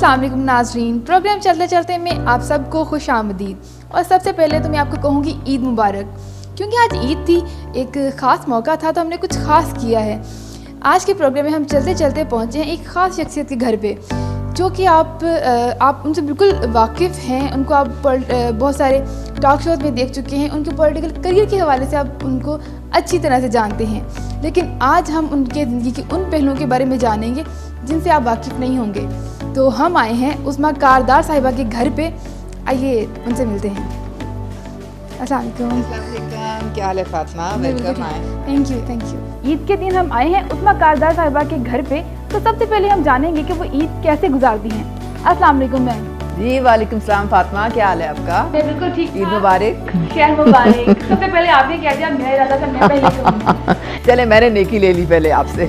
अस्सलाम वालेकुम नाज़रीन, प्रोग्राम चलते चलते मैं आप सबको खुश आमदीद। और सबसे पहले तो मैं आपको कहूँगी ईद मुबारक, क्योंकि आज ईद थी, एक ख़ास मौका था तो हमने कुछ ख़ास किया है। आज के प्रोग्राम में हम चलते चलते पहुँचे हैं एक ख़ास शख्सियत के घर पे, जो कि आप उनसे बिल्कुल वाकिफ़ हैं। उनको आप बहुत सारे टॉक शोज़ में देख चुके हैं, उनके पॉलिटिकल करियर के हवाले से आप उनको अच्छी तरह से जानते हैं। लेकिन आज हम उनके ज़िंदगी के उन पहलुओं के बारे में जानेंगे जिनसे आप वाकिफ़ नहीं होंगे। तो हम आए हैं उस्मा कारदार साहिबा के घर पे, आइए उनसे मिलते हैं। अस्सलाम वालेकुम। क्या हाल है फातिमा? वेलकम आए। Thank you. ईद के दिन हम आए हैं उस्मा कारदार साहिबा के घर पे, तो सबसे पहले हम जानेंगे कि वो ईद कैसे गुजारती हैं। अस्सलाम वालेकुम मैम। जी वालेकुम सलाम फातिमा, क्या हाल है आपका? मैं बिल्कुल ठीक। ईद मुबारक। खैर मुबारक। सबसे पहले आपने कह दिया, मेरा इरादा था मैं पहले कहूँगी। चले मैंने नेकी ले ली पहले आपसे।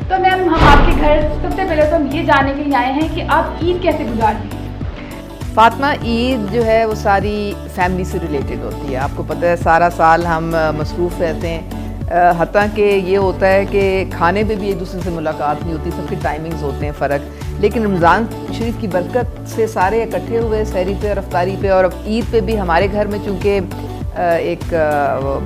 तो मैम हम आपके घर सबसे पहले तो हम ये जानने के लिए आए हैं कि आप ईद कैसे गुजारती हैं। फातिमा, ईद जो है वो सारी फैमिली से रिलेटेड होती है। आपको पता है सारा साल हम मसरूफ़ रहते हैं, हत्ता कि ये होता है कि खाने पे भी एक दूसरे से मुलाकात नहीं होती, सबके टाइमिंग्स होते हैं फ़र्क। लेकिन रमज़ान शरीफ की बरकत से सारे इकट्ठे हुए सहरी पे और अफ्तारी पे। और अब ईद पे भी हमारे घर में चूँकि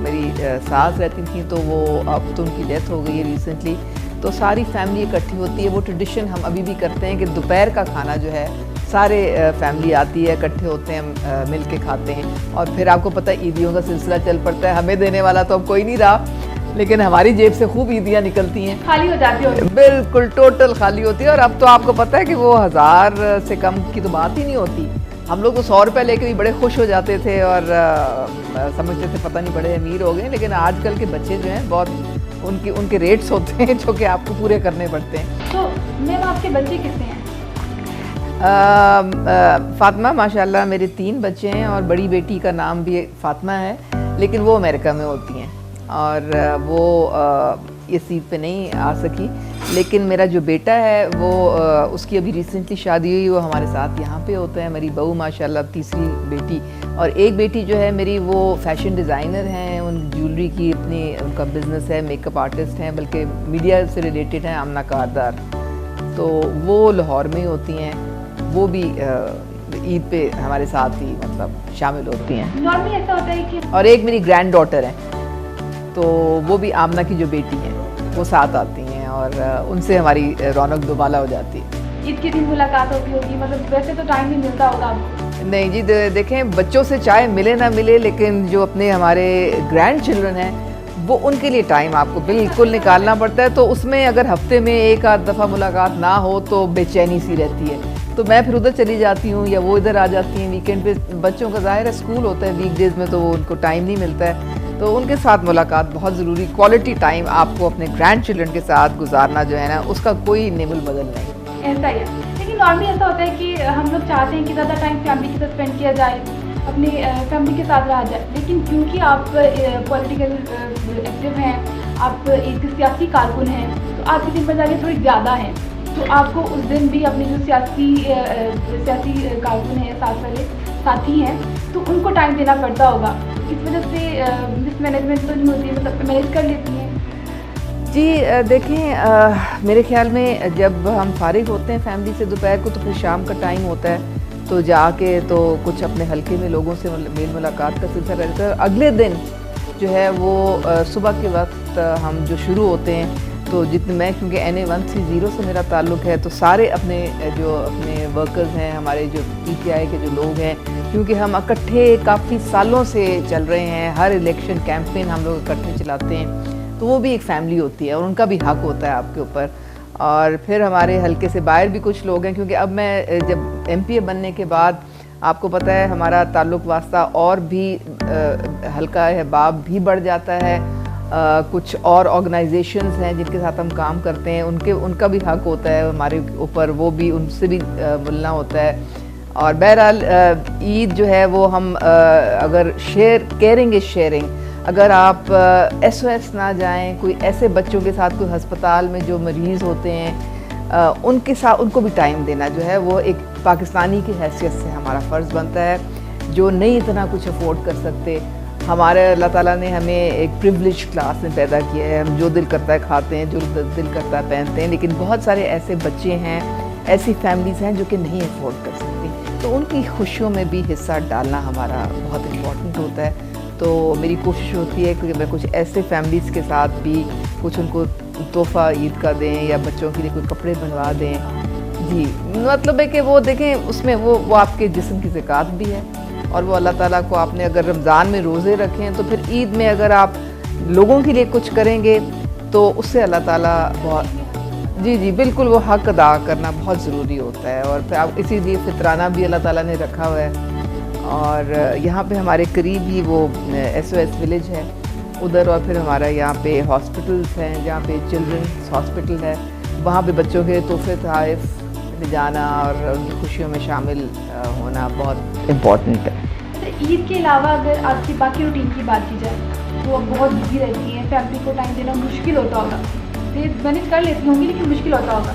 मेरी सास रहती थी, तो वो अब तो उनकी डेथ हो गई है रिसेंटली, तो सारी फैमिली इकट्ठी होती है। वो ट्रेडिशन हम अभी भी करते हैं कि दोपहर का खाना जो है सारे फैमिली आती है, इकट्ठे होते हैं, मिल के खाते हैं। और फिर आपको पता है ईदियों का सिलसिला चल पड़ता है। हमें देने वाला तो अब कोई नहीं रहा, लेकिन हमारी जेब से खूब ईदियाँ निकलती हैं, खाली हो जाती है। बिल्कुल टोटल खाली होती है। और अब तो आपको पता है कि वो 1000 से कम की तो बात ही नहीं होती। हम लोग तो 100 रुपये लेके भी बड़े खुश हो जाते थे और समझते थे पता नहीं बड़े अमीर हो गए। लेकिन आजकल के बच्चे जो हैं बहुत उनके रेट्स होते हैं जो कि आपको पूरे करने पड़ते हैं। तो मैम आपके बच्चे कितने हैं? फातिमा माशाल्लाह मेरे 3 बच्चे हैं और बड़ी बेटी का नाम भी फातिमा है, लेकिन वो अमेरिका में होती हैं और वो इस ईद पे नहीं आ सकी। लेकिन मेरा जो बेटा है वो उसकी अभी रिसेंटली शादी हुई, वो हमारे साथ यहाँ पे होता है। मेरी बहू माशाल्लाह तीसरी बेटी, और एक बेटी जो है मेरी वो फैशन डिज़ाइनर हैं, उन ज्वेलरी की अपनी उनका बिज़नेस है, मेकअप आर्टिस्ट हैं, बल्कि मीडिया से रिलेटेड हैं, आमना कारदार। तो वो लाहौर में ही होती हैं, वो भी ईद पे हमारे साथ ही मतलब शामिल होती हैं। नॉर्मली ऐसा होता है कि और एक मेरी ग्रैंड डॉटर है, तो वो भी आमना की जो बेटी है वो साथ आती हैं और उनसे हमारी रौनक दोबाला हो जाती है। ईद के दिन मुलाकात होती होगी, मतलब वैसे तो टाइम नहीं मिलता होगा आपको? नहीं जी, देखें बच्चों से चाहे मिले ना मिले, लेकिन जो अपने हमारे ग्रैंड चिल्ड्रन हैं वो उनके लिए टाइम आपको बिल्कुल निकालना पड़ता है। तो उसमें अगर हफ्ते में एक आध दफ़ा मुलाकात ना हो तो बेचैनी सी रहती है। तो मैं फिर उधर चली जाती हूँ या वो इधर आ जाती हैं वीकेंड पे। बच्चों का ज़ाहिर है स्कूल होता है वीकडेज़ में, तो वो उनको टाइम नहीं मिलता है। तो उनके साथ मुलाकात बहुत ज़रूरी, क्वालिटी टाइम आपको अपने ग्रैंड चिल्ड्रन के साथ गुजारना जो है ना, उसका कोई निमुल बदल नहीं। ऐसा ही है। लेकिन नॉर्मली ऐसा होता है कि हम लोग चाहते हैं कि ज़्यादा टाइम फैमिली के साथ स्पेंड किया जाए, अपनी फैमिली के साथ रहा जाए। लेकिन क्योंकि आप पॉलिटिकल एक्टिव हैं, आप एक सियासी कारकुन हैं, तो आपकी जिम्मेदारियाँ थोड़ी ज़्यादा हैं। तो आपको उस दिन भी अपने जो सियासी कारकुन हैं, साथ वाले साथी हैं, तो उनको टाइम देना पड़ता होगा। इस वजह से मिसमैनेजमेंट तो नहीं होती, मतलब मैनेज कर लेती हैं? जी देखें, मेरे ख्याल में जब हम फारिग होते हैं फैमिली से दोपहर को, तो फिर शाम का टाइम होता है, तो जाके तो कुछ अपने हल्के में लोगों से मेल मुलाकात का सिलसिला रहता है। अगले दिन जो है वो सुबह के वक्त हम जो शुरू होते हैं, तो जितने मैं क्योंकि NA130 से मेरा ताल्लुक़ है, तो सारे अपने वर्कर्स हैं, हमारे जो PTI के जो लोग हैं, क्योंकि हम इकट्ठे काफ़ी सालों से चल रहे हैं, हर इलेक्शन कैंपेन हम लोग इकट्ठे चलाते हैं, तो वो भी एक फ़ैमिली होती है और उनका भी हक़ होता है आपके ऊपर। और फिर हमारे हल्के से बाहर भी कुछ लोग हैं, क्योंकि अब मैं जब MPA बनने के बाद आपको पता है हमारा ताल्लुक़ वास्ता और भी हल्का अहबाब भी बढ़ जाता है। कुछ और ऑर्गेनाइजेशंस हैं जिनके साथ हम काम करते हैं, उनका भी हक़ होता है हमारे ऊपर, वो भी उनसे भी मिलना होता है। और बहरहाल ईद जो है वो हम अगर केयरिंग इज़ शेयरिंग। अगर आप SOS ना जाएं, कोई ऐसे बच्चों के साथ, कोई हस्पताल में जो मरीज़ होते हैं, उनके साथ उनको भी टाइम देना जो है वो एक पाकिस्तानी की हैसियत से हमारा फ़र्ज़ बनता है, जो नहीं इतना कुछ अफोर्ड कर सकते। हमारे अल्लाह ताला ने हमें एक प्रिविलेज क्लास में पैदा किया है, हम जो दिल करता है खाते हैं, जो दिल करता है पहनते हैं। लेकिन बहुत सारे ऐसे बच्चे हैं ऐसी फैमिलीज़ हैं जो कि नहीं अफोर्ड कर सकती, तो उनकी खुशियों में भी हिस्सा डालना हमारा बहुत इम्पोर्टेंट होता है। तो मेरी कोशिश होती है कि मैं कुछ ऐसे फैमिलीज़ के साथ भी कुछ उनको तोहफ़ा ईद का दें या बच्चों के लिए कोई कपड़े बनवा दें। जी, मतलब है कि वो देखें उसमें वो आपके जिस्म की ज़कात भी है, और वो अल्लाह ताला को आपने अगर रमज़ान में रोज़े रखे हैं तो फिर ईद में अगर आप लोगों के लिए कुछ करेंगे तो उससे अल्लाह ताला बहुत जी बिल्कुल वो हक़ अदा करना बहुत ज़रूरी होता है। और फिर आप इसीलिए फितराना भी अल्लाह ताला ने रखा हुआ है। और यहाँ पे हमारे करीब ही वो SOS विलेज है उधर, और फिर हमारा यहाँ पे हॉस्पिटल्स हैं जहाँ पे चिल्ड्रंस हॉस्पिटल है, वहाँ पे बच्चों के तोहफ़े तोहफ़ ले जाना और उनकी खुशियों में शामिल होना बहुत इम्पॉर्टेंट है। तो ईद के अलावा अगर आपकी बाकी रूटीन की बात की जाए तो आप बहुत बिजी रहती हैं, फैमिली को टाइम देना मुश्किल होता होगा, फिर मैनेज कर लेती होंगी लेकिन मुश्किल होता होगा,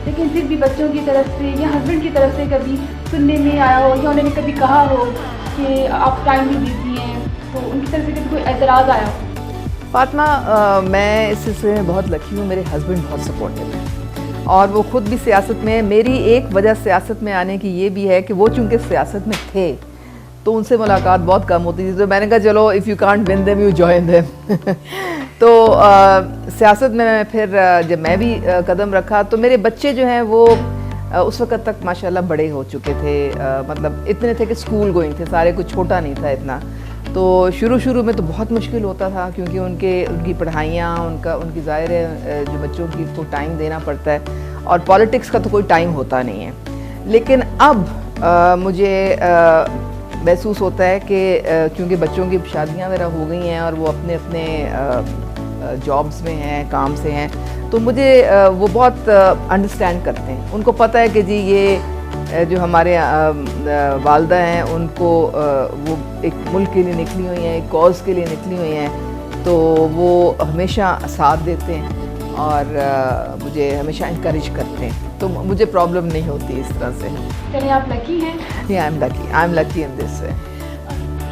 लेकिन फिर भी बच्चों की तरफ से या हस्बैंड की तरफ से कभी सुनने में आया हो या उन्होंने कभी कहा हो कि आप टाइम नहीं देती हैं, तो उनकी तरफ से कभी कोई एतराज़ आया हो? फातिमा, मैं इस सिलसिले में बहुत लकी हूँ, मेरे हस्बैंड बहुत सपोर्टिव हैं और वो ख़ुद भी सियासत में। मेरी एक वजह सियासत में आने की ये भी है कि वो चूँकि सियासत में थे तो उनसे मुलाकात बहुत कम होती थी, तो मैंने कहा चलो if you can't win them you join them. तो सियासत में फिर जब मैं भी कदम रखा तो मेरे बच्चे जो हैं वो उस वक़्त तक माशाल्लाह बड़े हो चुके थे, मतलब इतने थे कि स्कूल गोइंग थे सारे, कुछ छोटा नहीं था इतना। तो शुरू में तो बहुत मुश्किल होता था क्योंकि उनकी पढ़ाइयाँ उनकी ज़ाहिर है जो बच्चों की तो टाइम देना पड़ता है, और पॉलिटिक्स का तो कोई टाइम होता नहीं है। लेकिन अब मुझे महसूस होता है कि क्योंकि बच्चों की शादियाँ वगैरह हो गई हैं और वो अपने जॉब्स में हैं, काम से हैं, तो मुझे वो बहुत अंडरस्टैंड करते हैं। उनको पता है कि जी ये जो हमारे वालदा हैं उनको वो एक मुल्क के लिए निकली हुई हैं, एक कॉज़ के लिए निकली हुई हैं, तो वो हमेशा साथ देते हैं और मुझे हमेशा इंकरेज करते हैं, तो मुझे प्रॉब्लम नहीं होती इस तरह से। चलिए, आप लकी हैं। I am lucky in this way.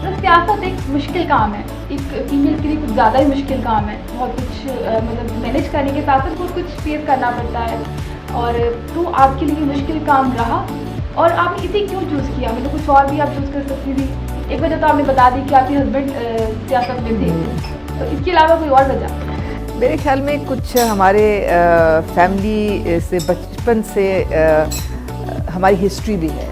तो सियासत एक मुश्किल काम है, एक फीमेल के लिए कुछ ज़्यादा ही मुश्किल काम है, बहुत कुछ मतलब मैनेज करने के साथ साथ बहुत कुछ फेस करना पड़ता है, और तो आपके लिए मुश्किल काम रहा और आपने इसे क्यों चूज़ किया? मतलब कुछ और भी आप चूज़ कर सकती थी। एक वजह तो आपने बता दी कि आपके हस्बैंड सियासत में थे, तो इसके अलावा कोई और वजह? मेरे ख्याल में कुछ हमारे फैमिली से बचपन से हमारी हिस्ट्री भी है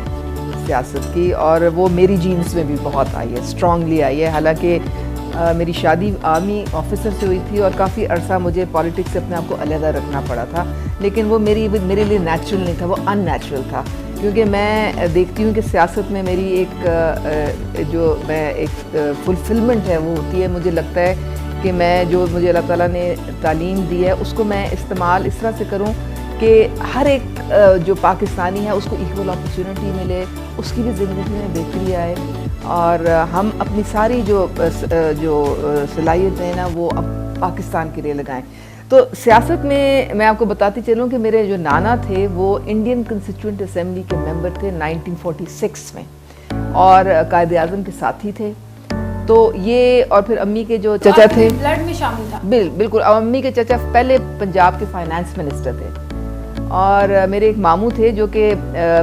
सियासत की, और वो मेरी जीन्स में भी बहुत आई है, स्ट्रांगली आई है। हालांकि मेरी शादी आर्मी ऑफिसर से हुई थी और काफ़ी अरसा मुझे पॉलिटिक्स से अपने आप को अलहदा रखना पड़ा था, लेकिन वो मेरे लिए नेचुरल नहीं था, वो अननेचुरल था। क्योंकि मैं देखती हूँ कि सियासत में मेरी एक फुलफिलमेंट है वो होती है। मुझे लगता है कि मैं जो मुझे अल्लाह ताला ने तालीम दी है उसको मैं इस्तेमाल इस तरह से करूँ कि हर एक जो पाकिस्तानी है उसको इक्वल अपॉर्चुनिटी मिले, उसकी भी ज़िंदगी में बेहतरी आए, और हम अपनी सारी जो सलाहियतें हैं ना वो अब पाकिस्तान के लिए लगाएं। तो सियासत में मैं आपको बताती चलूँ कि मेरे जो नाना थे वो इंडियन कॉन्स्टिट्यूएंट असेंबली के मेंबर थे 1946 में, और कायदे आज़म के साथी थे। तो ये, और फिर अम्मी के जो चचा थे ब्लड में शामिल था। बिल्कुल, अम्मी के चचा पहले पंजाब के फाइनेंस मिनिस्टर थे, और मेरे एक मामू थे जो कि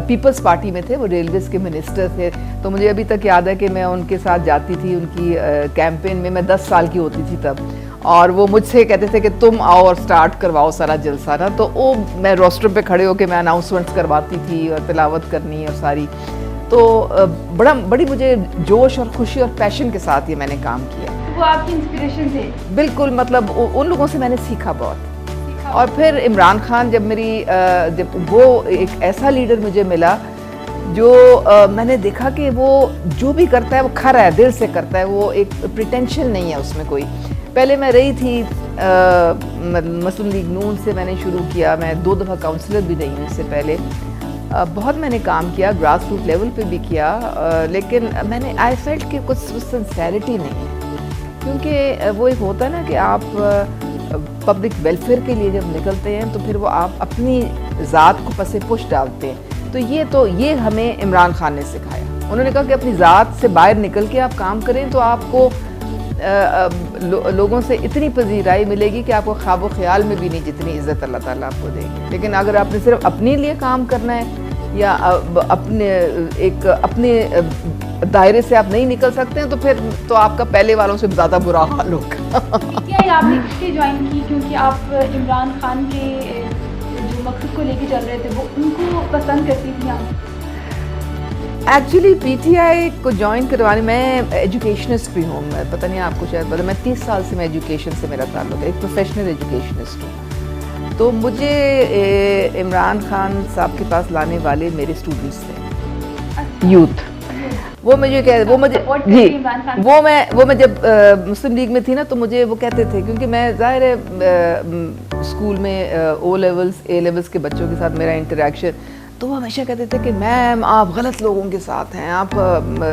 पीपल्स पार्टी में थे, वो रेलवेज़ के मिनिस्टर थे। तो मुझे अभी तक याद है कि मैं उनके साथ जाती थी उनकी कैंपेन में, मैं 10 साल की होती थी तब, और वो मुझसे कहते थे कि तुम आओ और स्टार्ट करवाओ सारा जलसा ना। तो वो मैं रोस्टर पे खड़े होकर मैं अनाउंसमेंट्स करवाती थी और तिलावत करनी और सारी, तो बड़ी मुझे जोश और खुशी और पैशन के साथ ये मैंने काम किया। वो आपकी इंस्पिरेशन थे? बिल्कुल, मतलब उन लोगों से मैंने सीखा बहुत। और फिर इमरान खान जब वो एक ऐसा लीडर मुझे मिला जो मैंने देखा कि वो जो भी करता है वो खरा है, दिल से करता है, वो एक प्रिटेंशन नहीं है उसमें कोई। पहले मैं रही थी मुस्लिम लीग नून से मैंने शुरू किया, मैं 2 दफ़ा काउंसलर भी रही हूँ इससे पहले। बहुत मैंने काम किया, ग्रास रूट लेवल पे भी किया, लेकिन मैंने आई फेल्ट कि कुछ सिंसेरिटी नहीं है, क्योंकि वो एक होता है ना कि आप पब्लिक वेलफेयर के लिए जब निकलते हैं तो फिर वो आप अपनी ज़ात को पसे पुश डालते हैं। तो ये हमें इमरान खान ने सिखाया। उन्होंने कहा कि अपनी ज़ात से बाहर निकल के आप काम करें तो आपको लोगों से इतनी पजीराई मिलेगी कि आपको ख्वाब ख्याल में भी नहीं जितनी इज़्ज़त अल्लाह ताला आपको देंगे। लेकिन अगर आपने सिर्फ अपने लिए काम करना है या अपने दायरे से आप नहीं निकल सकते हैं, तो फिर तो आपका पहले वालों से ज़्यादा बुरा हाल होगा। पीटीआई आपने इसलिए ज्वाइन की क्योंकि आप इमरान खान के जो मकसद को लेके चल रहे थे वो उनको पसंद करती थी आप? एक्चुअली पीटीआई को ज्वाइन करवाने, मैं एजुकेशनिस्ट भी हूँ, मैं पता नहीं आपको शायद पता, मैं 30 साल से मैं एजुकेशन से मेरा ताल्लुक है, एक प्रोफेशनल एजुकेशनिस्ट हूँ। तो मुझे इमरान खान साहब के पास लाने वाले मेरे स्टूडेंट्स थे, यूथ। वो मुझे वो मुझे जी वो मैं जब मुस्लिम लीग में थी ना, तो मुझे वो कहते थे, क्योंकि मैं ज़ाहिर है स्कूल में ओ लेवल्स ए लेवल्स के बच्चों के साथ मेरा इंटरेक्शन, तो वो हमेशा कहते थे कि मैम आप गलत लोगों के साथ हैं, आप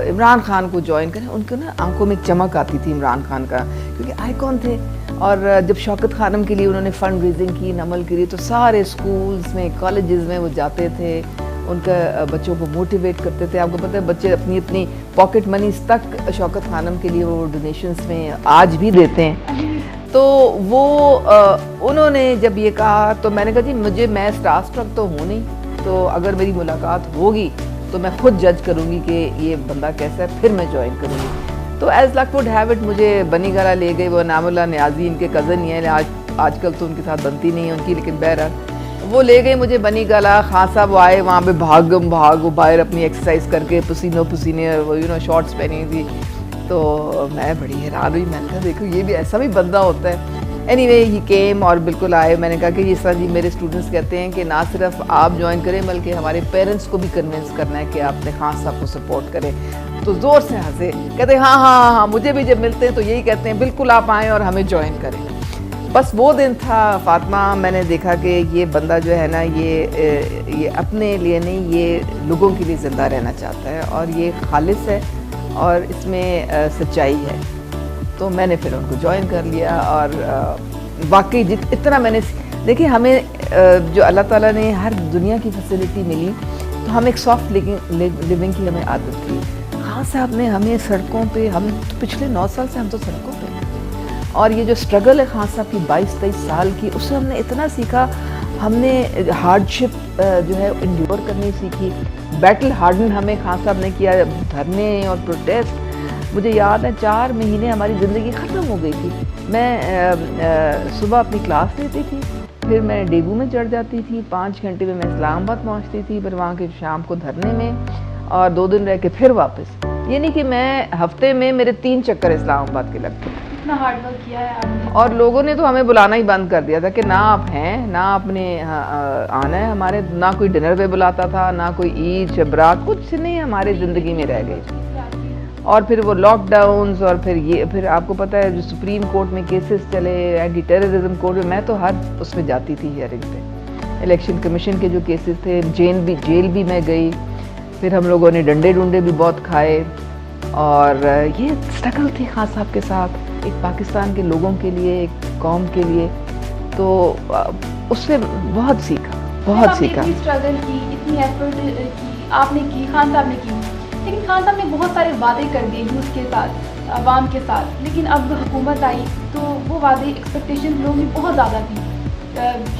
इमरान खान को ज्वाइन करें। उनको ना आंखों में चमक आती थी इमरान खान का, क्योंकि आइकॉन थे। और जब शौकत खानम के लिए उन्होंने फ़ंड रेजिंग की, नमल करी, तो सारे स्कूल्स में कॉलेजेस में वो जाते थे, उनका बच्चों को मोटिवेट करते थे। आपको पता है बच्चे अपनी अपनी पॉकेट मनीज तक शौकत खानम के लिए वो डोनेशंस में आज भी देते हैं। तो वो उन्होंने जब ये कहा तो मैंने कहा जी मैं स्टार स्ट्रक तो हूँ नहीं, तो अगर मेरी मुलाकात होगी तो मैं खुद जज करूँगी कि ये बंदा कैसा है, फिर मैं ज्वाइन करूँगी। तो as luck would have it मुझे बनी गला ले गई। वो नामुल्ला न्याजी इनके कज़न ही है, आजकल तो उनके साथ बनती नहीं है उनकी, लेकिन बहरहाल वो ले गए मुझे बनी गला। खान साहब आए, वहाँ पे भाग वो बाहर अपनी एक्सरसाइज करके पसीने वो शॉर्ट्स पहनी थी। तो मैं बड़ी हैरान हुई, मैंने कहा देखो ये भी ऐसा भी बंदा होता है। एनीवे ही केम और बिल्कुल आए। मैंने कहा कि जिस तरह जी मेरे स्टूडेंट्स कहते हैं कि ना सिर्फ आप ज्वाइन करें बल्कि हमारे पेरेंट्स को भी कन्विंस करना है कि आपने खान साहब को सपोर्ट करें। तो ज़ोर से हंसे, कहते हैं हाँ, मुझे भी जब मिलते हैं तो यही कहते हैं बिल्कुल आप आएँ और हमें ज्वाइन करें। बस वो दिन था फातिमा, मैंने देखा कि ये बंदा जो है ना ये अपने लिए नहीं, ये लोगों के लिए ज़िंदा रहना चाहता है और ये खालिस है और इसमें सच्चाई है। तो मैंने फिर उनको ज्वाइन कर लिया और वाकई इतना मैंने देखिए, हमें जो अल्लाह ताला ने हर दुनिया की फैसिलिटी मिली, तो हम एक सॉफ्ट लिविंग की हमें आदत थी। खान साहब ने हमें सड़कों पे, हम तो पिछले 9 साल से हम तो सड़कों पे, और ये जो स्ट्रगल है खान साहब की 22-23 साल की, उससे हमने इतना सीखा। हमने हार्डशिप जो है इंड्योर करनी सीखी। बैटल हार्डन हमें खान साहब ने किया, धरने और प्रोटेस्ट। मुझे याद है 4 महीने हमारी ज़िंदगी ख़त्म हो गई थी। मैं सुबह अपनी क्लास लेती थी, फिर मैं डेगू में चढ़ जाती थी, 5 घंटे में मैं इस्लामाबाद पहुंचती थी, फिर वहाँ के शाम को धरने में, और 2 दिन रह के फिर वापस। ये नहीं कि मैं हफ्ते में मेरे 3 चक्कर इस्लामाबाद के लगते। इतना हार्ड वर्क किया है आपने। और लोगों ने तो हमें बुलाना ही बंद कर दिया था कि ना आप हैं, ना आपने आना है हमारे, ना कोई डिनर पे बुलाता था, ना कोई ईद शबरात, कुछ नहीं हमारे ज़िंदगी में रह गई। और फिर वो लॉकडाउन्स, और फिर आपको पता है जो सुप्रीम कोर्ट में केसेस चले, एंटी टेररिज्म कोर्ट में, मैं तो हर उसमें जाती थी हियरिंग पे। इलेक्शन कमीशन के जो केसेस थे, जेल भी मैं गई। फिर हम लोगों ने डंडे भी बहुत खाए, और ये स्ट्रगल थी खान साहब के साथ एक पाकिस्तान के लोगों के लिए, एक कौम के लिए। तो उससे बहुत सीखा। स्ट्रगल की, इतनी एफर्ट की आपने की, खान साहब ने की, लेकिन खान साहब ने बहुत सारे वादे कर दिए यूथ के साथ, आवाम के साथ। लेकिन अब हुकूमत आई तो वो वादे, एक्सपेक्टेशन लोगों की बहुत ज़्यादा थी।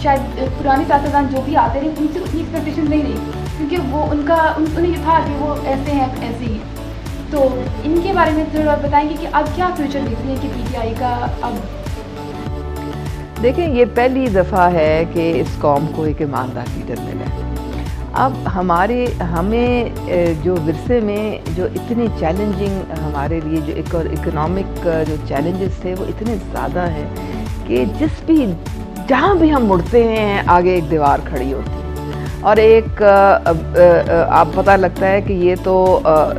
शायद पुराने सियासतदान जो भी आते रहे उनसे उतनी एक्सपेक्टेशन नहीं रही, क्योंकि वो उन्हें ये था कि वो ऐसे हैं, ऐसे ही। तो इनके बारे में थोड़ा बताएंगे कि अब क्या फ्यूचर देखते हैं कि पीटीआई का? अब देखिए, ये पहली दफ़ा है कि इस कौम को एक ईमानदार लीडर मिला है। अब हमें जो विरसे में जो इतनी चैलेंजिंग हमारे लिए जो इकोनॉमिक जो चैलेंजेस थे वो इतने ज़्यादा हैं कि जहाँ भी हम मुड़ते हैं आगे एक दीवार खड़ी होती है। और एक आप पता लगता है कि ये तो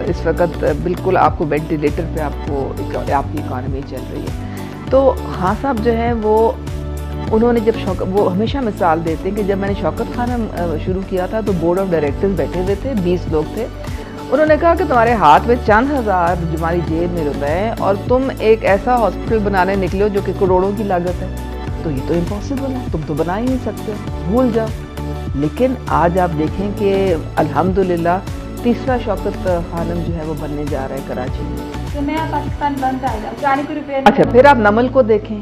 इस वक्त बिल्कुल आपको वेंटिलेटर पे आपकी इकॉनमी चल रही है। तो खान साहब जो है उन्होंने वो हमेशा मिसाल देते हैं कि जब मैंने शौकत खानम शुरू किया था तो बोर्ड ऑफ डायरेक्टर्स बैठे हुए थे, 20 लोग थे। उन्होंने कहा कि तुम्हारे हाथ में चंद हज़ार तुम्हारी जेब में रुपए हैं और तुम एक ऐसा हॉस्पिटल बनाने निकले हो जो कि करोड़ों की लागत है, तो ये तो इम्पॉसिबल है, तुम तो बना ही नहीं सकते, भूल जाओ। लेकिन आज आप देखें कि अल्हम्दुलिल्लाह तीसरा शौकत खानम जो है वो बनने जा रहा है कराची में। तो नया पाकिस्तान बन जाएगा, पुराने को रिपेयर। अच्छा, फिर आप नमल को देखें,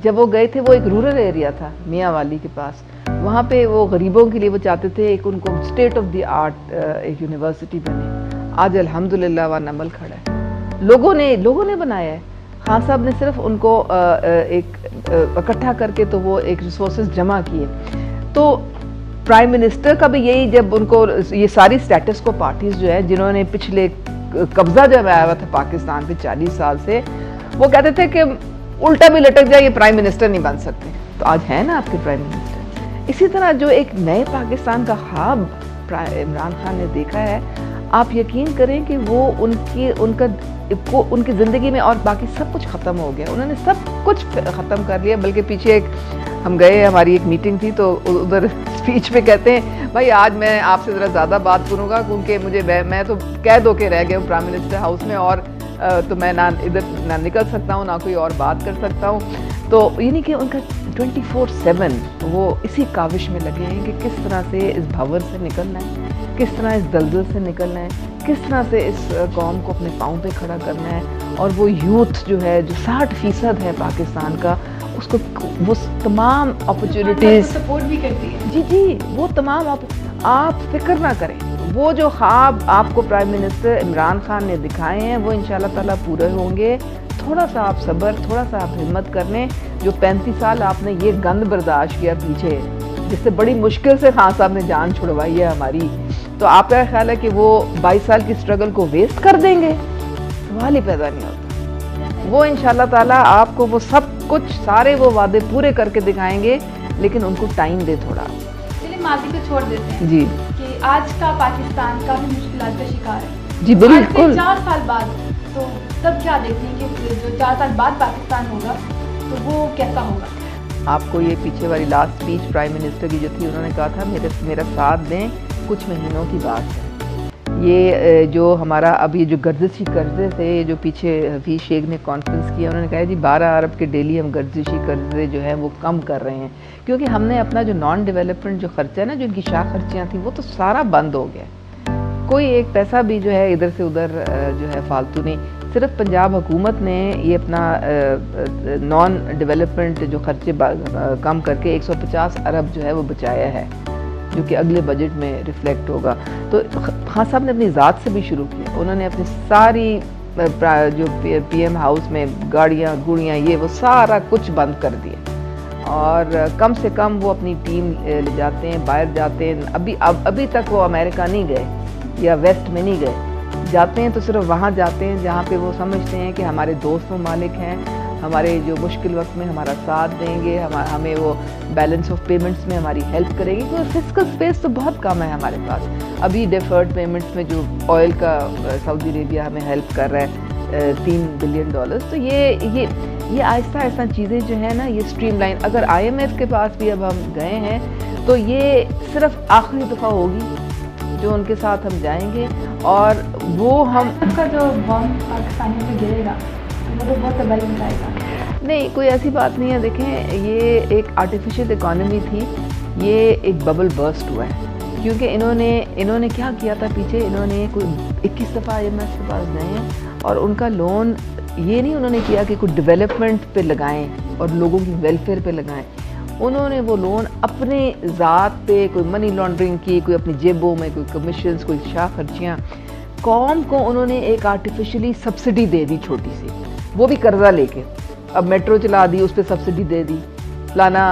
जब वो गए थे, वो एक रूरल एरिया था मियाँ वाली के पास, वहाँ पे वो गरीबों के लिए वो चाहते थे एक उनको स्टेट ऑफ द आर्ट एक यूनिवर्सिटी बने। आज अल्हम्दुलिल्लाह वहाँ नमल खड़ा है, लोगों ने बनाया है। खान साहब ने सिर्फ उनको एक इकट्ठा करके तो वो एक रिसोर्सेज जमा किए। तो प्राइम मिनिस्टर का भी यही, जब उनको ये सारी स्टेटस को पार्टीज जो है जिन्होंने पिछले कब्जा जब आया हुआ था पाकिस्तान पे 40 साल से, वो कहते थे कि उल्टा भी लटक जाए ये प्राइम मिनिस्टर नहीं बन सकते। तो आज है ना आपके प्राइम मिनिस्टर। इसी तरह जो एक नए पाकिस्तान का ख्वाब इमरान खान ने देखा है, आप यकीन करें कि वो उनकी ज़िंदगी में और बाकी सब कुछ ख़त्म हो गया। उन्होंने सब कुछ ख़त्म कर लिया। बल्कि पीछे हम गए, हमारी एक मीटिंग थी, तो उधर स्पीच पे कहते हैं भाई आज मैं आपसे ज़रा ज़्यादा बात करूँगा क्योंकि मैं तो कैद होके रह गया हूँ प्राइम मिनिस्टर हाउस में, और तो मैं ना इधर ना निकल सकता हूँ ना कोई और बात कर सकता हूँ। तो यानी कि उनका 24/7 वो इसी काविश में लगे हैं कि किस तरह से इस भंवर से निकलना है, किस तरह इस दलदल से निकलना है, किस तरह से इस कौम को अपने पाँव पे खड़ा करना है। और वो यूथ जो है, जो 60% है पाकिस्तान का, उसको वो तमाम अपॉर्चुनिटीज़ सपोर्ट भी करती है। जी, वो तमाम आप फिक्र ना करें। वो जो ख्वाब आपको प्राइम मिनिस्टर इमरान खान ने दिखाए हैं वो इंशाल्लाह ताला पूरे होंगे। थोड़ा सा आप सब्र, थोड़ा सा आप हिम्मत कर लें। जो 35 साल आपने ये गंद बर्दाश्त किया पीछे, जिससे बड़ी मुश्किल से खान साहब ने जान छुड़वाई है हमारी, तो आपका ख्याल है कि वो 22 साल की स्ट्रगल को वेस्ट कर देंगे? सवाल ही पैदा नहीं होता। वो इंशाल्लाह ताला आपको वो सब कुछ, सारे वो वादे पूरे करके दिखाएंगे, लेकिन उनको टाइम दे थोड़ा। चलिए माजी को छोड़ देते हैं जी, कि आज का पाकिस्तान काफी मुश्किलात का शिकार है। जी बिल्कुल। 4 साल बाद तो तब क्या देखते हैं कि जो 4 साल बाद पाकिस्तान होगा तो वो कैसा होगा? आपको ये पीछे वाली लास्ट स्पीच प्राइम मिनिस्टर की जो थी, उन्होंने कहा था मेरा साथ दें, कुछ महीनों की बात है। ये जो हमारा अब ये जो गर्दिशी कर्जे थे, जो पीछे हफीज़ शेख ने कॉन्फ्रेंस किया, उन्होंने कहा जी 12 अरब के डेली हम गर्दिशी कर्जे जो हैं वो कम कर रहे हैं, क्योंकि हमने अपना जो नॉन डेवलपमेंट जो खर्चा है ना, जो इनकी शाख खर्चियाँ थी, वो तो सारा बंद हो गया। कोई एक पैसा भी जो है इधर से उधर जो है फालतू नहीं। सिर्फ पंजाब हुकूमत ने ये अपना नॉन डेवलपमेंट जो खर्चे कम करके 150 अरब जो है वो बचाया है, जो कि अगले बजट में रिफ्लेक्ट होगा। तो खान साहब ने अपनी ज़ात से भी शुरू किया। उन्होंने अपनी सारी जो PM हाउस में गाड़ियाँ गुड़ियाँ ये वो सारा कुछ बंद कर दिया, और कम से कम वो अपनी टीम ले जाते हैं, बाहर जाते हैं। अभी तक वो अमेरिका नहीं गए या वेस्ट में नहीं गए। जाते हैं तो सिर्फ वहाँ जाते हैं जहाँ पे वो समझते हैं कि हमारे दोस्त ममालिक हैं, हमारे जो मुश्किल वक्त में हमारा साथ देंगे, हमें वो बैलेंस ऑफ पेमेंट्स में हमारी हेल्प करेंगे। तो फिस्कल स्पेस तो बहुत कम है हमारे पास। अभी डिफर्ड पेमेंट्स में जो ऑयल का सऊदी अरेबिया हमें हेल्प कर रहा है $3 बिलियन। तो ये आहिस्ता आहिस्ता चीज़ें जो है ना, ये स्ट्रीमलाइन। अगर IMF के पास भी अब हम गए हैं तो ये सिर्फ आखिरी दफ़ा होगी जो उनके साथ हम जाएंगे, और वो हम का जो बॉम्ब पाकिस्तानी पे गिरेगा वो तो बहुत तबाही मचाएगा। नहीं, कोई ऐसी बात नहीं है। देखें, ये एक आर्टिफिशियल इकॉनमी थी, ये एक बबल बर्स्ट हुआ है, क्योंकि इन्होंने क्या किया था पीछे, इन्होंने कोई 21 दफ़ा IMF के पास गए हैं, और उनका लोन ये नहीं उन्होंने किया कि कोई डेवलपमेंट पे लगाएं और लोगों की वेलफेयर पे लगाएं। उन्होंने वो लोन अपने ज़ात पे, कोई मनी लॉन्ड्रिंग की, कोई अपनी जेबों में, कोई कमीशंस, कोई शाह खर्चियाँ, कौम को उन्होंने एक आर्टिफिशियली सब्सिडी दे दी छोटी सी, वो भी कर्जा लेके। अब मेट्रो चला दी, उस पर सब्सिडी दे दी, फलाना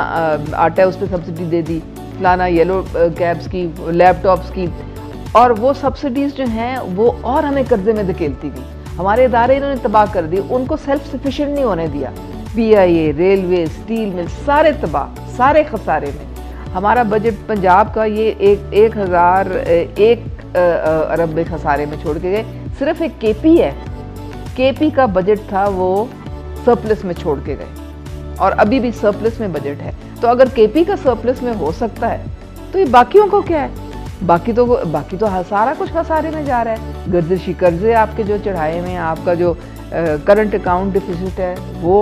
आटा उस पर सब्सिडी दे दी, फलाना येलो कैब्स की, लैपटॉप्स की, और वो सब्सिडीज़ जो हैं वो और हमें कर्जे में धकेलती थी। हमारे इदारे इन्होंने तबाह कर दिए, उनको सेल्फ सफिशिएंट नहीं होने दिया। PIA, रेलवे, स्टील मिल, सारे तबाह, सारे खसारे में। हमारा बजट पंजाब का ये 1 अरब में खसारे में छोड़ के गए। सिर्फ एक KP है, KP का बजट था वो सरप्लस में छोड़ के गए, और अभी भी सरप्लस में बजट है। तो अगर KP का सरप्लस में हो सकता है तो ये बाकियों को क्या है? बाकी तो सारा कुछ खसारे में जा रहा है। गर्दिशी कर्जे आपके जो चढ़ाए में, आपका जो करंट अकाउंट डिफिसिट है वो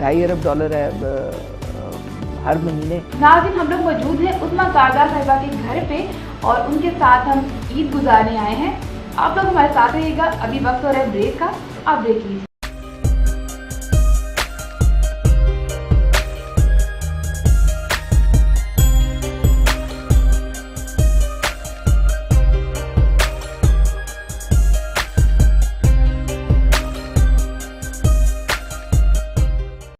$2.5 अरब है हर महीने। नाज़रीन, हम लोग मौजूद हैं उस्मा कारदार साहिबा के घर पे, और उनके साथ हम ईद गुजारने आए हैं। आप लोग हमारे साथ रहिएगा। अभी वक्त हो रहा है ब्रेक का, आप ब्रेक लीजिए।